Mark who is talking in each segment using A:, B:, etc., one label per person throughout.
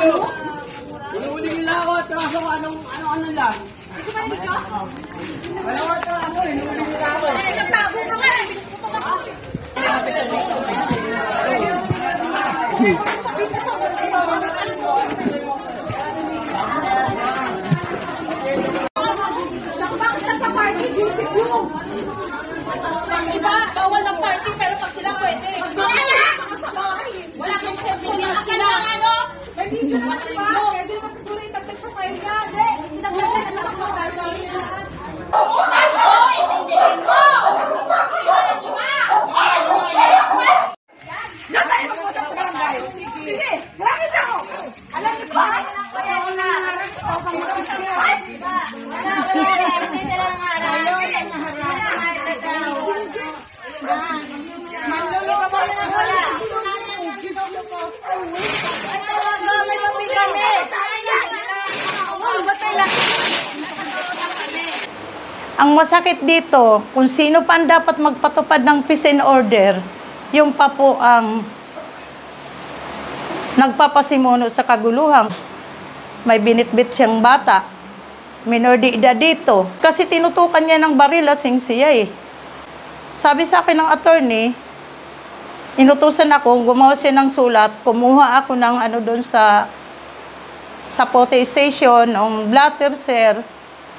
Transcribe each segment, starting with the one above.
A: Inuuli nila ako at kaso ano lang. Wala ko ito, inuuli nila ako.
B: Nagtago ka nga eh. Iba, bawal ng party pero pag sila pwede. Wala kang sensor na sila. May minsan na diba? Pwede naman siguro yung dagdag sa file ka. Hindi, dagdag na naman ako. Sige, langit ako. Alam niyo ba? Kaya ako na.
C: Ang masakit dito, kung sino pa ang dapat magpatupad ng peace and order, yung pa po ang nagpapasimuno sa kaguluhan. May binitbit siyang bata, minor de edad dito. Kasi tinutukan niya ng baril, lasing siya eh. Sabi sa akin ng attorney, inutusan ako, gumawa siya ng sulat, kumuha ako ng ano doon sa Pote Station, ng blatter, sir,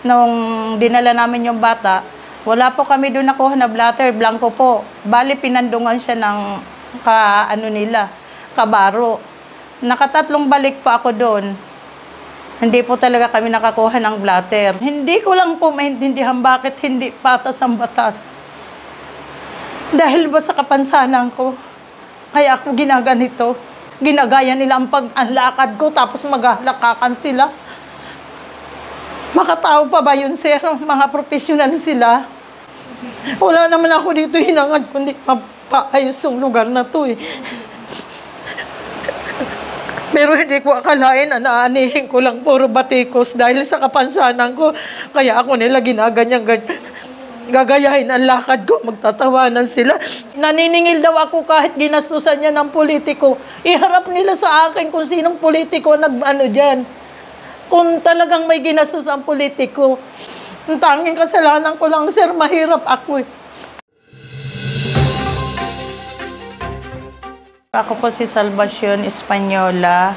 C: nung dinala namin yung bata. Wala po kami doon nakuha na blatter, blanco po. Bali, pinandungan siya ng kabaro. Nakatatlong balik pa ako doon. Hindi po talaga kami nakakuha ng blatter. Hindi ko lang po maintindihan bakit hindi patas ang batas. Dahil ba sa kapansanan ko, kaya ako ginaganito. Ginagaya nila ang pag-anlakad ko, tapos maghalakan sila. Makatao pa ba yun, sir? Mga profesional sila. Wala naman ako dito hinangad, kundi mapaayos yung lugar na to eh. Pero hindi ko akalain, anaanihin ko lang puro batikos dahil sa kapansanan ko. Kaya ako nila ginaganyan-ganyan. Gagayahin ang lakad ko, magtatawanan sila. Naniningil daw ako kahit ginastusan niya ng politiko. Iharap nila sa akin kung sinong politiko nag-ano dyan. Kung talagang may ginastos ang politiko. Ang tanging kasalanan ko lang, sir, mahirap ako eh. Ako po si Salvacion Española,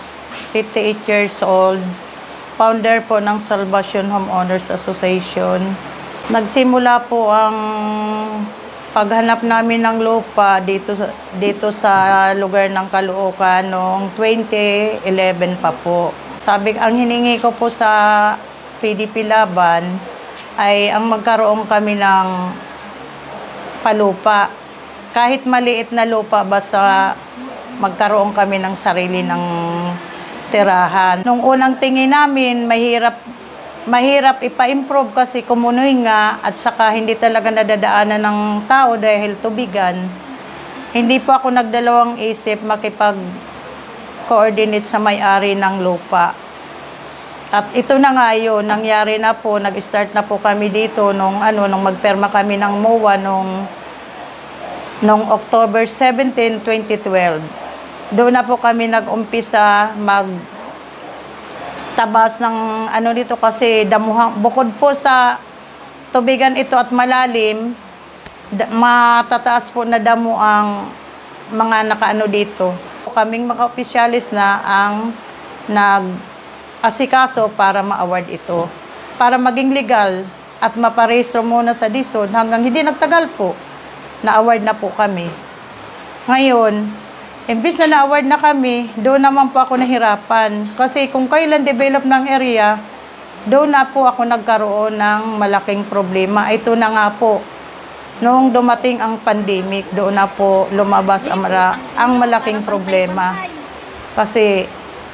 C: 58 years old. Founder po ng Salvacion Homeowners Association. Nagsimula po ang paghanap namin ng lupa dito sa lugar ng Caloocan noong 2011 pa po. Ang hiningi ko po sa PDP Laban ay ang magkaroon kami ng palupa. Kahit maliit na lupa, basta magkaroon kami ng sarili ng tirahan. Nung unang tingin namin, mahirap ipa-improve kasi kumunoy nga at saka hindi talaga nadadaanan ng tao dahil tubigan. Hindi po ako nagdalawang isip makipag-coordinate sa may-ari ng lupa. At ito na nga yun, nangyari na po, nag-start na po kami dito nung magperma kami ng MOA nung October 17, 2012. Doon na po kami nag-umpisa tabas ng dito kasi damuhang, bukod po sa tubigan ito at malalim, matataas po na damo ang mga nakaano dito. Kaming mga opisyalis na ang nag-asikaso para ma-award ito. Para maging legal at maparehistro muna sa DSUD hanggang hindi nagtagal po, na-award na po kami. Ngayon, imbis na na-award na kami, doon naman po ako nahirapan. Kasi kung kailan develop ng area, doon na po ako nagkaroon ng malaking problema. Ito na nga po, noong dumating ang pandemic, doon na po lumabas ang malaking problema. Kasi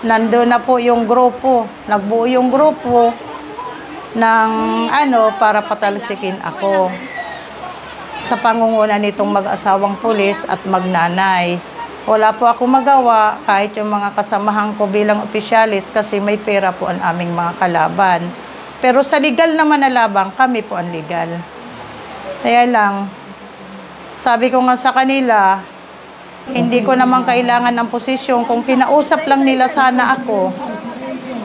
C: nandoon na po yung grupo, nagbuo yung grupo ng para patalsikin ako. Sa pangunguna nitong mag-asawang pulis at magnanay. Wala po ako magawa kahit yung mga kasamahan ko bilang opisyalis kasi may pera po ang aming mga kalaban. Pero sa legal naman na labang, kami po ang legal. Kaya lang, sabi ko nga sa kanila, Hindi ko naman kailangan ng posisyon. Kung kinausap lang nila sana ako,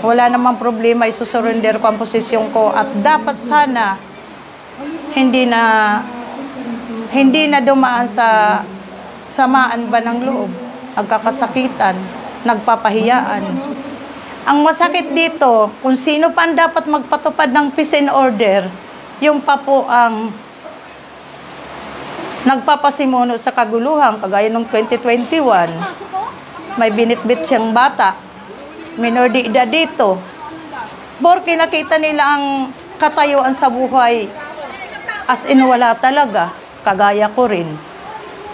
C: wala namang problema, isusurrender ko ang posisyon ko. At dapat sana, hindi na dumaan sa samaan ba ng loob, nagkakasakitan, nagpapahiyaan. Ang masakit dito, kung sino pa ang dapat magpatupad ng peace and order, yung pa po ang nagpapasimuno sa kaguluhan, kagaya nung 2021, may binitbit siyang bata, minor de edad dito. Porque nakita nila ang katayuan sa buhay, as in wala talaga, kagaya ko rin.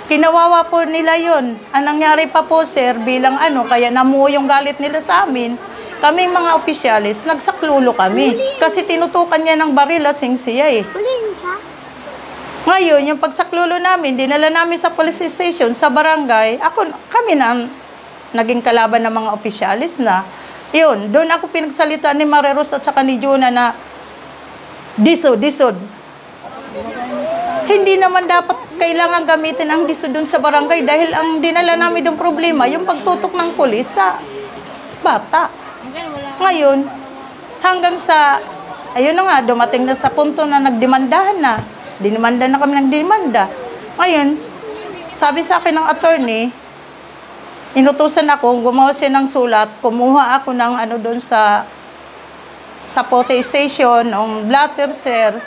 C: Kinawawa po nila yon. Ang nangyari pa po, sir, bilang kaya namuo yung galit nila sa amin, kaming mga opisyalis, nagsaklulo kami. Kasi tinutukan niya ng baril, lasing siya eh. Ngayon, yung pagsaklulo namin, dinala namin sa police station, sa barangay, kami na naging kalaban ng mga opisyalis na. Yun, doon ako pinagsalita ni Mareros at saka ni Juna na disod. Hindi naman dapat kailangan gamitin ang diso doon sa barangay dahil ang dinala namin doon problema, yung pagtutok ng pulis sa bata. Ngayon, hanggang sa, ayun na nga, dumating na sa punto na nagdemandahan na. Dinimanda na kami ng demanda. Ngayon, sabi sa akin ng attorney, inutusan ako, gumawa siya ng sulat, kumuha ako ng doon sa Pote Station, ng blatter, sir,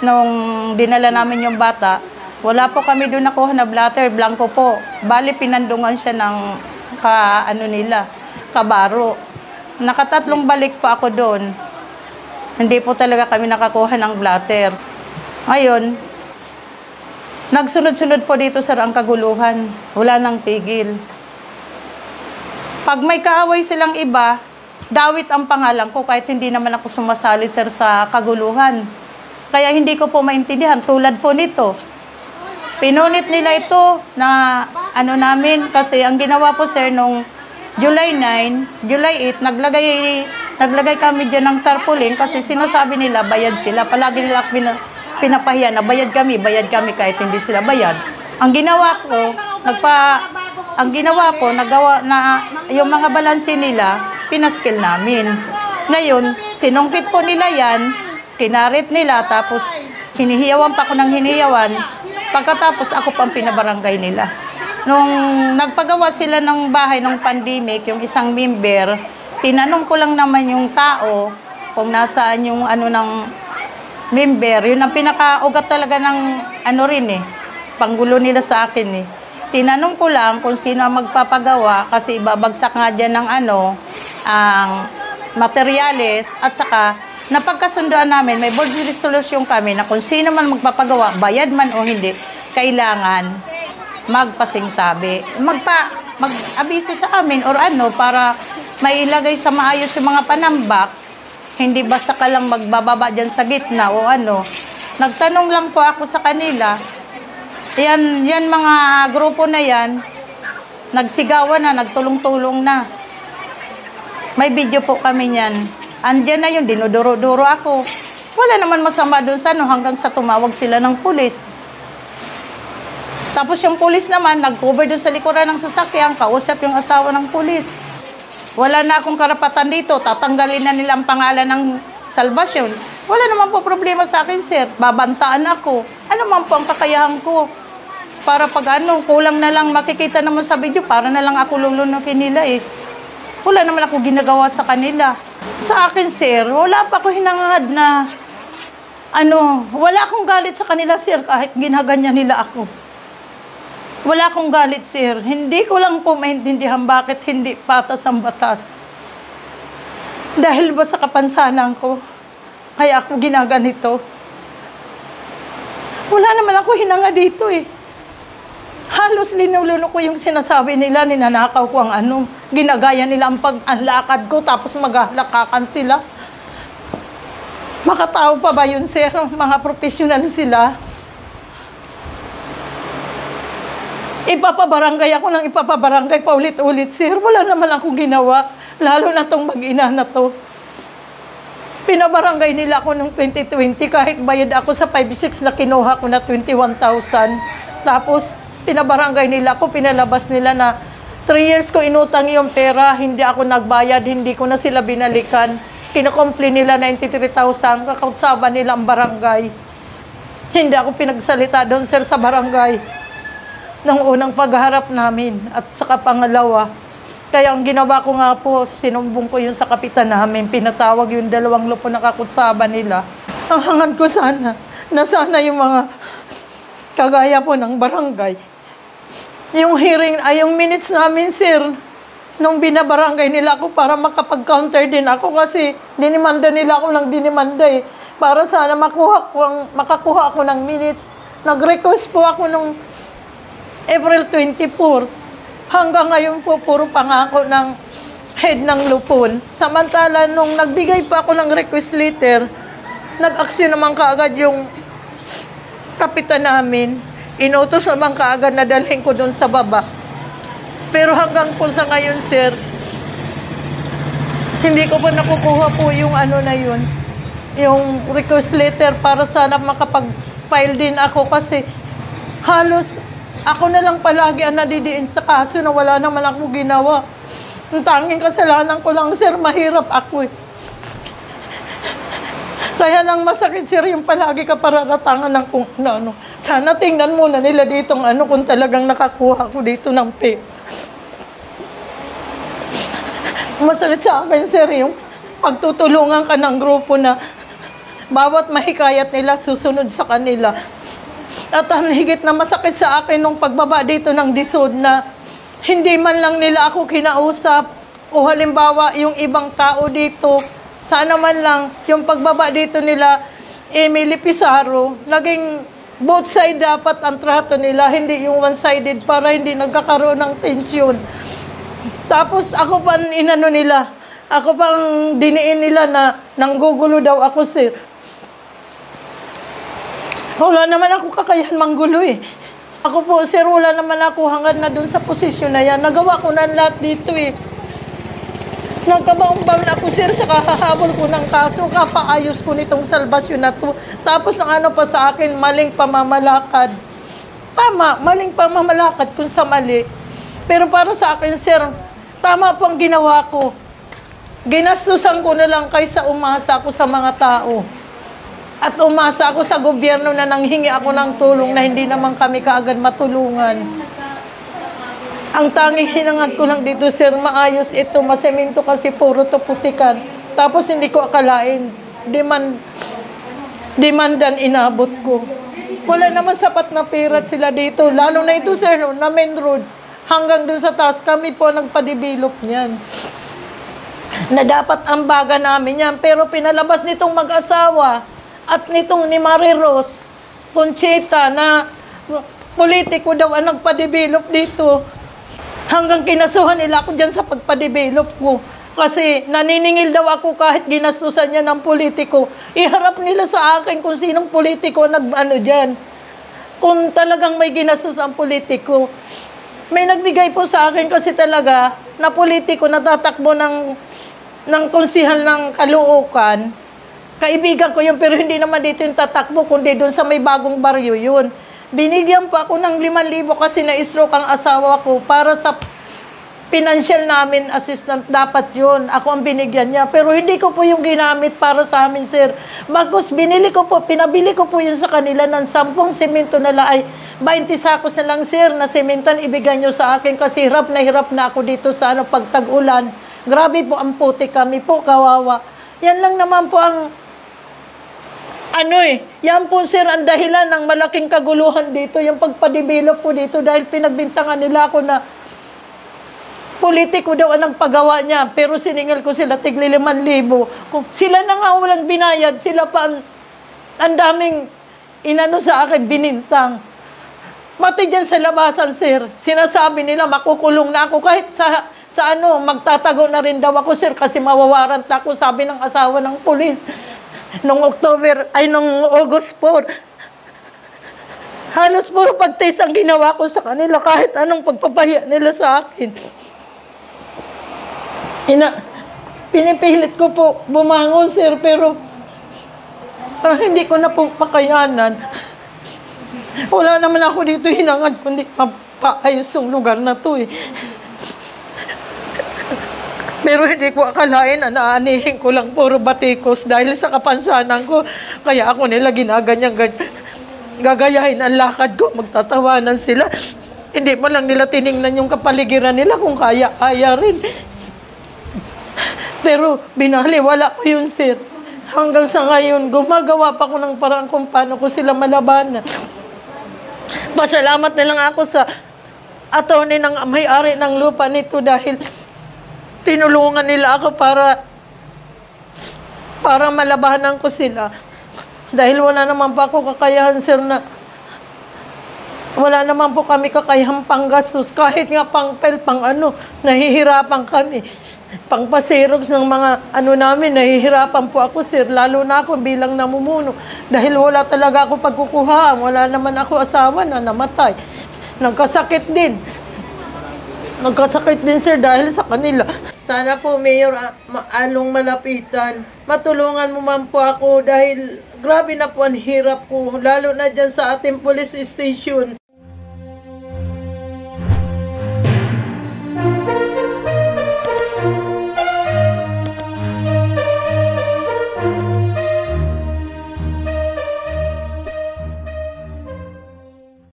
C: nung dinala namin yung bata. Wala po kami doon nakuha na blatter, blanco po. Bali, pinandungan siya ng kabaro. Nakatatlong balik pa ako doon. Hindi po talaga kami nakakuha ng blatter. Ngayon, nagsunod-sunod po dito, sir, ang kaguluhan. Wala nang tigil. Pag may kaaway silang iba, Dawit ang pangalan ko kahit hindi naman ako sumasali, sir, sa kaguluhan. Kaya hindi ko po maintindihan. Tulad po nito. Pinunit nila ito na namin kasi ang ginawa po, sir, nung July 9, July 8, naglagay kami dyan ng tarpaulin kasi sinasabi nila bayad sila. Palagi nila pinapahiya na bayad kami kahit hindi sila bayad. Ang ginawa ko, nagawa na yung mga balanse nila, pinaskil namin. Ngayon, sinungkit po nila yan, kinarit nila, tapos hinihiyawan pa ako ng hinihiyawan, pagkatapos ako pang pinabarangay nila. Nung nagpagawa sila ng bahay ng pandemic, yung isang member, tinanong ko lang naman yung tao kung nasaan yung ng member. Yun ang pinakaugat talaga ng panggulo nila sa akin eh. Tinanong ko lang kung sino ang magpapagawa kasi babagsak nga dyan ng ang materyales at saka napagkasundoan namin, may board resolution kami na kung sino man magpapagawa, bayad man o hindi, kailangan magpasingtabi. Mag-abiso sa amin or para mailagay sa maayos yung mga panambak, hindi basta ka lang magbababa dyan sa gitna o Nagtanong lang po ako sa kanila. Yan mga grupo na yan, nagsigawan na, nagtulong-tulong na. May video po kami niyan. Andyan na yun, dinuduro-duro ako. Wala naman masama doon sa hanggang sa tumawag sila ng pulis. Tapos yung pulis naman, nag-cover doon sa likuran ng sasakyan, kausap yung asawa ng pulis. Wala na akong karapatan dito, tatanggalin na nila ang pangalan ng salvation. Wala naman po problema sa akin, sir. Babantaan ako. Ano man po ang kakayahan ko? Para pag kulang na lang makikita naman sa video, para na lang ako lulunukin nila eh. Wala naman ako ginagawa sa kanila. Sa akin, sir, wala pa ako hinangad na wala akong galit sa kanila, sir, kahit ginaganyan nila ako. Wala akong galit, sir. Hindi ko lang po maintindihan bakit hindi patas ang batas. Dahil ba sa kapansanan ko, kaya ako ginaganito. Wala naman ako hinanga dito eh. Halos linuluno ko yung sinasabi nila, ninanakaw ko ang ginagaya nila ang lakad ko, tapos maghalakan sila. Makatao pa ba yun, sir? Mga profesional sila. Ipapabarangay ako ng ipapabarangay paulit-ulit, sir. Wala naman akong ginawa, lalo na tong mag-ina na to. Pinabarangay nila ako noong 2020 kahit bayad ako sa 5-6 na kinuha ko na 21,000. Tapos, pinabarangay nila ako, pinalabas nila na 3 years ko inutang yung pera, hindi ako nagbayad, hindi ko na sila binalikan. Kinakomplain nila 93,000, kakautsaban nila ang barangay. Hindi ako pinagsalita doon, sir, sa barangay. Nang unang pagharap namin at saka pangalawa. Kaya ang ginawa ko nga po, sinumbong ko yun sa kapitan namin, pinatawag yung 2 lupo na kakutsaban nila. Ang hangad ko sana, na sana yung mga kagaya po ng barangay, yung hearing, ay yung minutes namin, sir, nung binabarangay nila ako para makapag-counter din ako kasi dinimanda nila ako ng dinimanda eh. Para sana makakuha ako ng minutes. Nag-request po ako nung April 24. Hanggang ngayon po, puro pangako ng head ng lupon. Samantala, nung nagbigay pa ako ng request letter, nag-aksyon naman kaagad yung kapitan namin. Inutos naman kaagad na dalhin ko doon sa baba. Pero hanggang po sa ngayon, sir, hindi ko pa nakukuha po yung ano na yun, yung request letter para sana makapag-file din ako kasi halos ako na lang palagi ang nadidiin sa kaso na wala naman ako ginawa. Ang tanging kasalanan ko lang, sir, mahirap ako eh. Kaya lang masakit, sir, yung palagi ka pararatangan ng kung ano. Sana tingnan muna nila ditong ano kung talagang nakakuha ko dito ng pay. Masakit sa akin, sir, yung pagtutulungan ka ng grupo na bawat mahikayat nila susunod sa kanila. At ang higit na masakit sa akin nung pagbaba dito ng DSUD na hindi man lang nila ako kinausap o halimbawa yung ibang tao dito, sana man lang yung pagbaba dito nila Emily Pizarro, naging both side dapat ang trato nila, hindi yung one-sided para hindi nagkakaroon ng tension. Tapos ako pa inano nila, ako pang diniin nila na nanggugulo daw ako, sir. Wala naman ako kakayahan manggulo eh. Ako po, sir, wala naman ako hangad na dun sa posisyon na yan. Nagawa ko na lahat dito eh. Nagkabaon-baon ako, sir, sa kakahabol ko ng kaso, kapaayos ko nitong salbasyon na to. Tapos ang ano pa sa akin, maling pamamalakad. Tama, maling pamamalakad kung sa mali. Pero para sa akin, sir, tama po ang ginawa ko. Ginastusan ko na lang kaysa umasa ako sa mga tao. At umasa ako sa gobyerno na nanghingi ako ng tulong na hindi naman kami kaagad matulungan. Ang tanging hinangad ko lang dito, sir, maayos ito, masemento kasi puro to putikan. Tapos hindi ko akalain, demandan inabot ko. Wala naman sapat na pera sila dito, lalo na ito, sir, no, na main road. Hanggang dun sa taas, kami po nagpa-develop niyan. Na dapat ang baga namin yan, pero pinalabas nitong mag-asawa at nitong ni Marie Rose Conchita na politiko daw ang nagpa-develop dito. Hanggang kinasuhan nila ako dyan sa pagpa-develop ko. Kasi naniningil daw ako kahit ginastusan niya ng politiko. Iharap nila sa akin kung sinong politiko nag-ano dyan. Kung talagang may ginastos ang politiko. May nagbigay po sa akin kasi talaga na politiko na tatakbo ng konsihal ng Caloocan. Kaibigan ko yun, pero hindi naman dito yung tatakbo, kundi doon sa may bagong baryo yun. Binigyan pa ako ng 5,000 kasi na-stroke ang asawa ko para sa financial namin assistant. Dapat yun. Ako ang binigyan niya. Pero hindi ko po yung ginamit para sa amin, sir. Bagkus, pinabili ko po yun sa kanila ng 10 semento na lang. Ay, 20 sakos na lang, sir, na sementan ibigay nyo sa akin kasi hirap na ako dito sa pag tag-ulan. Grabe po ang puti kami po, kawawa. Yan lang naman po ang yan po, sir, ang dahilan ng malaking kaguluhan dito, yung pagpa-develop po dito dahil pinagbintangan nila ako na politiko daw ang nagpagawa niya, pero siningil ko sila tigli 5,000. Kung sila na nga walang binayad, sila pa ang daming inano sa akin, binintang. Mati dyan sa labasan, sir, sinasabi nila makukulong na ako kahit sa magtatago na rin daw ako, sir, kasi mawawarant ako, sabi ng asawa ng pulis. Nung August 4, halos puro pagtis ang ginawa ko sa kanila kahit anong pagpapahiya nila sa akin. Pinipilit ko po bumangon, sir, pero hindi ko na po makayanan. Wala naman ako dito hinangad, kundi paayos tong lugar na to eh. Pero hindi ko akalain na naanihin ko lang puro batikos dahil sa kapansanan ko. Kaya ako nila ginaganyan, gagayahin ang lakad ko, magtatawanan sila. Hindi mo lang nila tiningnan yung kapaligiran nila kung kaya-kaya rin. Pero binaliwala ko yun, sir. Hanggang sa ngayon, gumagawa pa ko ng paraan kung paano ko sila malabanan. Pasalamat na lang ako sa attorney ng may-ari ng lupa nito dahil tinulungan nila ako para malabanan ko sila. Dahil wala naman pa ako kakayahan, sir, na wala naman po kami kakayahang panggastos. Kahit nga pang-pel, nahihirapan kami. Pang-pasirogs ng mga namin, nahihirapan po ako, sir. Lalo na ako bilang namumuno. Dahil wala talaga ako pagkukuhaan. Wala naman ako asawa na namatay. Nagkasakit din, sir, dahil sa kanila. Sana po, Mayor, along malapitan. Matulungan mo man po ako dahil grabe na po ang hirap ko. Lalo na dyan sa ating police station.